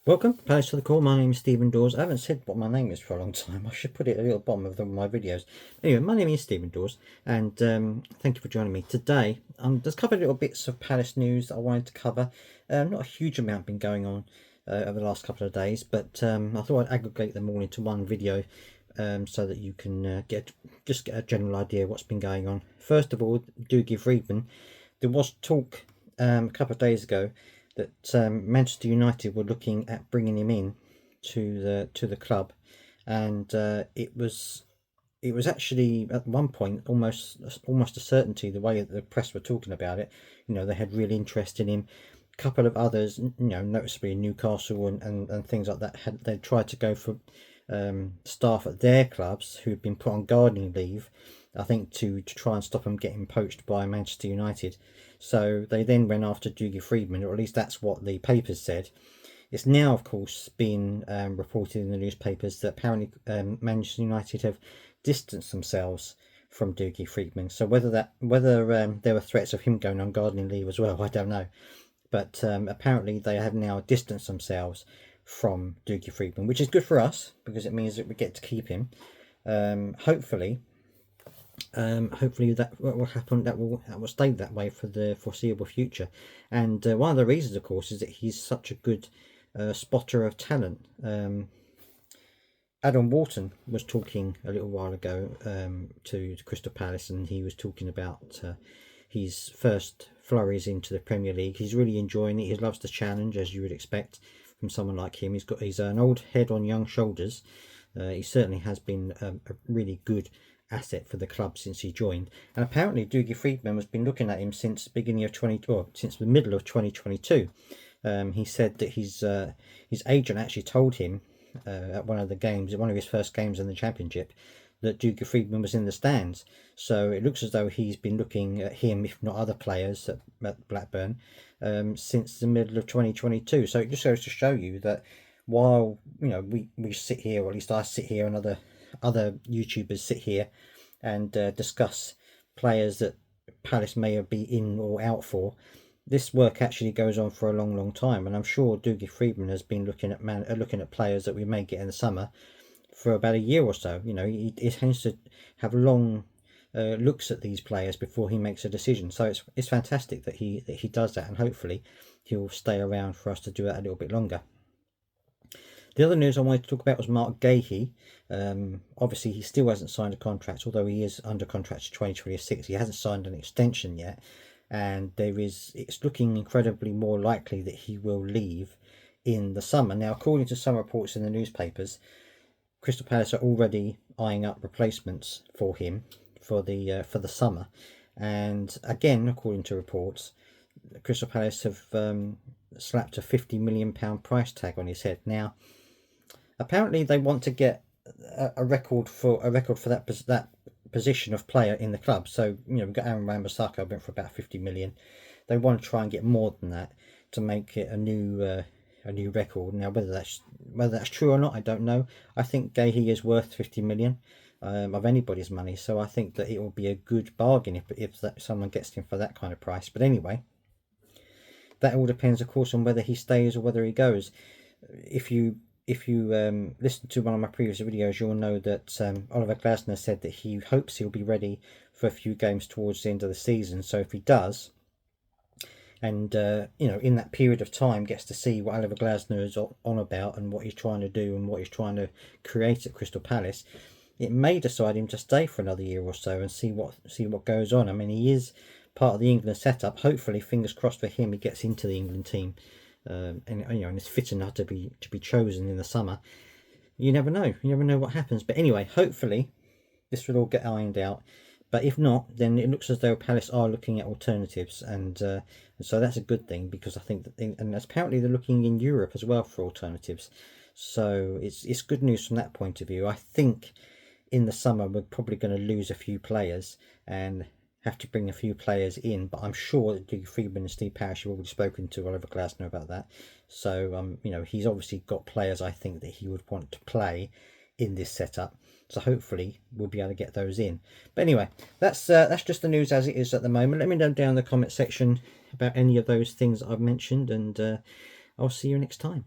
Welcome, Palace to the Call. My name is Stephen Dawes. I haven't said what my name is for a long time. I should put it at the little bottom of my videos. Anyway, my name is Stephen Dawes, and thank you for joining me today. There's a couple of little bits of Palace news that I wanted to cover. Not a huge amount been going on over the last couple of days, but I thought I'd aggregate them all into one video so that you can get a general idea of what's been going on. First of all, Dougie Freedman. There was talk a couple of days ago that Manchester United were looking at bringing him in to the club, and it was actually at one point almost a certainty, the way that the press were talking about it. You know, they had real interest in him. A couple of others, you know, noticeably Newcastle and things like that, they tried to go for staff at their clubs who had been put on gardening leave, I think, to try and stop them getting poached by Manchester United. So they then went after Dougie Freedman, or at least that's what the papers said. It's now, of course, been reported in the newspapers that apparently Manchester United have distanced themselves from Dougie Freedman. So whether there were threats of him going on gardening leave as well, I don't know. But apparently they have now distanced themselves from Dougie Freedman, which is good for us because it means that we get to keep him. Hopefully that will happen. That will stay that way for the foreseeable future. And one of the reasons, of course, is that he's such a good spotter of talent. Adam Wharton was talking a little while ago to Crystal Palace, and he was talking about his first flurries into the Premier League. He's really enjoying it. He loves the challenge, as you would expect from someone like him. He's an old head on young shoulders. He certainly has been a really good asset for the club since he joined. And apparently Dougie Freedman has been looking at him since the beginning of since the middle of 2022. He said that his agent actually told him at one of his first games in the Championship, that Dougie Freedman was in the stands. So it looks as though he's been looking at him, if not other players at Blackburn, since the middle of 2022. So it just goes to show you that while, you know, we sit here, or at least I sit here, and other YouTubers sit here and discuss players that Palace may be in or out for, this work actually goes on for a long time. And I'm sure Dougie Freedman has been looking at players that we may get in the summer for about a year or so. You know, he tends to have long looks at these players before he makes a decision. So it's fantastic that he does that, and hopefully he'll stay around for us to do that a little bit longer. The other news I wanted to talk about was Marc Guehi. Obviously, he still hasn't signed a contract, although he is under contract to 2026. He hasn't signed an extension yet, and it's looking incredibly more likely that he will leave in the summer. Now, according to some reports in the newspapers, Crystal Palace are already eyeing up replacements for him for the summer. And again, according to reports, Crystal Palace have slapped a £50 million price tag on his head. Now, apparently they want to get a record for that position of player in the club. So, you know, we've got Aaron Wan-Bissaka went for about 50 million. They want to try and get more than that to make it a new record. Now, whether that's true or not, I don't know. I think Guehi is worth 50 million of anybody's money, so I think that it will be a good bargain if someone gets him for that kind of price. But anyway, that all depends, of course, on whether he stays or whether he goes. If you listen to one of my previous videos, you'll know that Oliver Glasner said that he hopes he'll be ready for a few games towards the end of the season. So if he does, and you know, in that period of time gets to see what Oliver Glasner is on about and what he's trying to do and what he's trying to create at Crystal Palace, it may decide him to stay for another year or so and see what goes on. I mean, he is part of the England setup. Hopefully, fingers crossed for him, he gets into the England team, and you know, and is fit enough to be chosen in the summer. You never know. You never know what happens. But anyway, hopefully this will all get ironed out. But if not, then it looks as though Palace are looking at alternatives, and so that's a good thing, because I think that and apparently they're looking in Europe as well for alternatives. So it's good news from that point of view. I think in the summer we're probably going to lose a few players and have to bring a few players in, but I'm sure that Dougie Freedman and Steve Parish have already spoken to Oliver Glasner about that. So you know, he's obviously got players I think that he would want to play in this setup. So hopefully we'll be able to get those in. But anyway, that's just the news as it is at the moment. Let me know down in the comment section about any of those things that I've mentioned, and I'll see you next time.